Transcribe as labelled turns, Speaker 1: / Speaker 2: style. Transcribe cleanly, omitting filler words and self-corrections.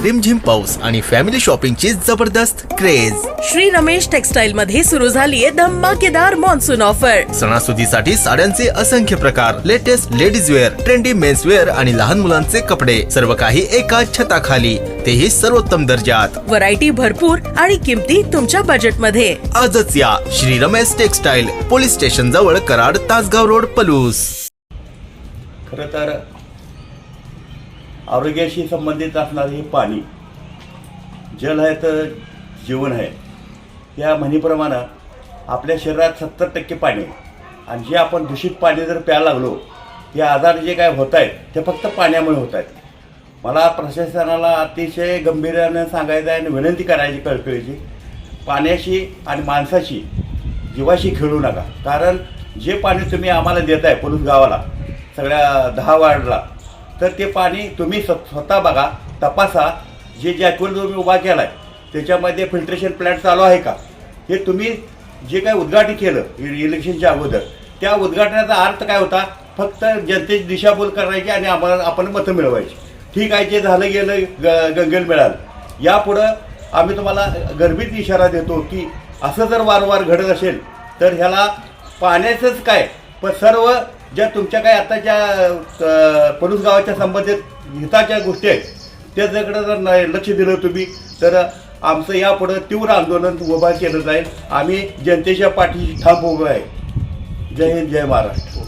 Speaker 1: रिमझिम पाऊस आणि फॅमिली शॉपिंगची जबरदस्त क्रेज.
Speaker 2: श्री रमेश टेक्सटाईल मध्ये सुरू झालीये धमाकेदार मान्सून ऑफर.
Speaker 1: सणासुदीसाठी साड्यांचे असंख्य प्रकार, latest ladies wear, trendy men's wear आणि लहान मुलांचे कपडे, सर्व काही एका छताखाली, तेही सर्वोत्तम दर्जात.
Speaker 2: व्हरायटी भरपूर आणि किमती तुमच्या बजेट मध्ये.
Speaker 1: आजच या Shri Ramesh textile, police station जवळ, कराड, तासगाव रोड, पलूस.
Speaker 3: खरं तर आरोग्याशी संबंधित असणारे हे पाणी, जल आहे तर जीवन आहे, या म्हणीप्रमाणे आपल्या शरीरात 70% पाणी आहे. आणि जे आपण दूषित पाणी जर प्यायला लागलो, हे आजार जे काय होत आहेत ते फक्त पाण्यामुळे होत आहेत. मला प्रशासनाला अतिशय गंभीर्यानं सांगायचं आहे आणि विनंती करायची कळकळीची, पाण्याशी आणि माणसाशी, जीवाशी खेळू नका. कारण जे पाणी तुम्ही आम्हाला देताय पोलीस गावाला, सगळ्या 10 वार्डला, तर ते पाणी तुम्ही स्वतः बघा, तपासा. जे जॅकवेल तुम्ही उभा केला आहे त्याच्यामध्ये फिल्ट्रेशन प्लॅन्ट चालू आहे का, हे तुम्ही जे काय उद्घाटन केलं इलेक्शनच्या अगोदर, त्या उद्घाटनाचा अर्थ काय होता, फक्त जनतेची दिशाभूल करायची आणि आम्हाला आपण मतं मिळवायची. ठीक आहे, जे झालं गेलं गंगेल मिळालं. यापुढं आम्ही तुम्हाला गर्भित इशारा देतो की असं जर वारंवार घडत असेल तर ह्याला पाण्याचंच काय, पण सर्व ज्या तुमच्या काय आताच्या पलूस गावाच्या संबंधित हिताच्या गोष्टी आहेत त्याच्याकडे जर लक्ष दिलं तुम्ही तर आमचं यापुढं तीव्र आंदोलन उभा केलं जाईल. आम्ही जनतेच्या पाठीशी ठाम उभं आहे. जय हिंद, जय महाराष्ट्र.